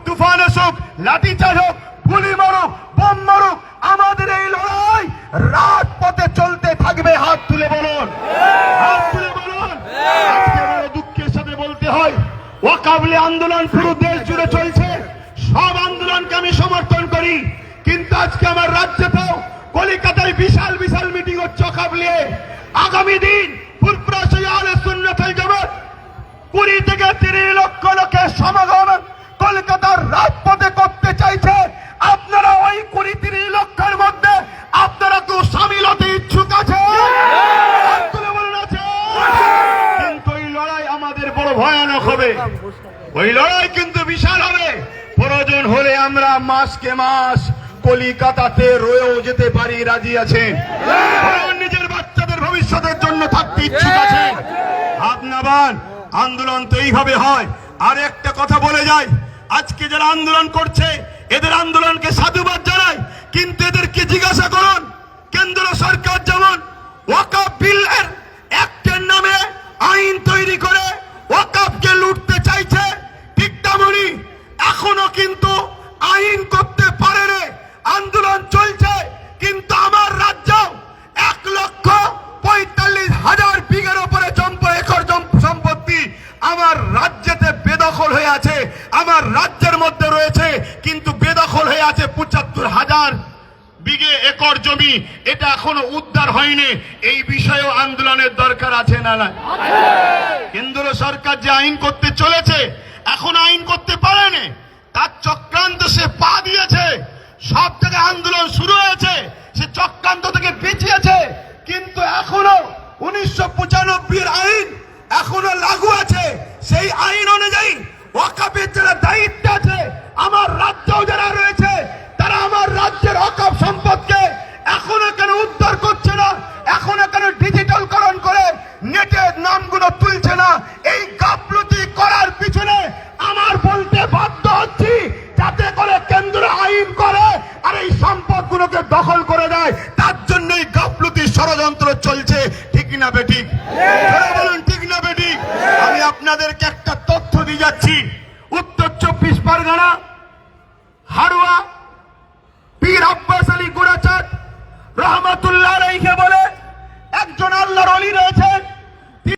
তুফান আসুক, লাঠিচার্জ হোক, গুলি মারুক, বোম মারুক, আমাদের এই লড়াই রাজপথে চলতে থাকবে। হাত তুলে বলুন, হাত তুলে বলুন। আজকে বড় দুঃখের সাথে বলতে হয়, ওয়াকাবলি আন্দোলন পুরো দেশ জুড়ে চলছে, সব আন্দোলনকে আমি সমর্থন করি, কিন্তু আজকে আমার রাজ্যেতেও কলিকাতায় বিশাল বিশাল মিটিং হচ্ছে ওয়াকাবলি। আগামী দিন ফুরফুরা আহলে সুন্নাত ওয়াল জামাত 20 থেকে 30 লক্ষ লোকের সমাগম কলকাতার রাজপথে করতে চাইছে। আপনারা ওই 20-30 লক্ষের মধ্যে আপনারা কেউ সামিল হতে ইচ্ছুক আছে? কিন্তু ওই লড়াই আমাদের বড় ভয়ানক হবে, ওই লড়াই কিন্তু বিশাল হবে। প্রয়োজন হলে আমরা মাসকে মাস কলিকাতাতে রয়েও যেতে পারি, রাজি আছেন? নিজের বাচ্চাদের ভবিষ্যতের জন্য থাকতে ইচ্ছুক আছেন? আপনার আন্দোলন তো এইভাবে হয়। আর একটা কথা বলে যায়, আজকে যারা আন্দোলন করছে এদের আন্দোলনকে সাধুবাদ জানাই, কিন্তু এদেরকে জিজ্ঞাসা করুন, কেন্দ্র সরকার যেমন ওয়াকফ বিলের অ্যাক্টের নামে আইন তৈরি করে ওয়াকফকে লুটতে চাইছে, ঠিক তেমনি এখনো কিন্তু আইন করতে পারে রে। আন্দোলন চলছে, কিন্তু আমার রাজ্য 1,45,000 বিঘের উপরে একর সম্পত্তি আমার রাজ্যেতে বেদখল হয়ে আছে। আমার রাজ্যের মধ্যে রয়েছে, কিন্তু বেদখল হয়ে আছে 75,000 বিঘে একর জমি। এটা এখনো উদ্ধার হয়নি। এই বিষয়েও আন্দোলনের দরকার আছে না? না, কেন্দ্র সরকার যে আইন করতে চলেছে এখন আইন করতে পারেনি, তার চক্রান্ত সে পা দিয়েছে। সব জায়গায় আন্দোলন শুরু হয়েছে, সে চক্রান্ত থেকে পিছিয়েছে, কিন্তু এখনো 1995 আইন এখনো লাগু আছে। সেই আইন অনুযায়ী ওয়াকফের যারা দায়িত্ব আছে, আমার রাজ্যেও যারা রয়েছে, তারা আমার রাজ্যের ওয়াকফ সম্পদকে এখনো কেন উদ্ধার করছে না? এখনো কেন ডিজিটালকরণ করে নেটের নামগুলো তুলছে না? এই গাফলতি করার পিছনে আমার বলতে বাধ্য হচ্ছি, যাতে করে কেন্দ্র আইন করে আর এই সম্পদগুলোকে দখল করে দেয়। তার জন্যই গাফলতি ষড়যন্ত্র চলছে, ঠিক না বেঠিক? বলুন, ঠিক না বেঠিক? আমি আপনাদেরকে একটা তথ্য দিয়ে যাচ্ছি। উত্তর 24 পরগনা হাড়ুয়া পীর আব্বাস আলী গুড়াচাঁদ রহমাতুল্লাহ আলাইহি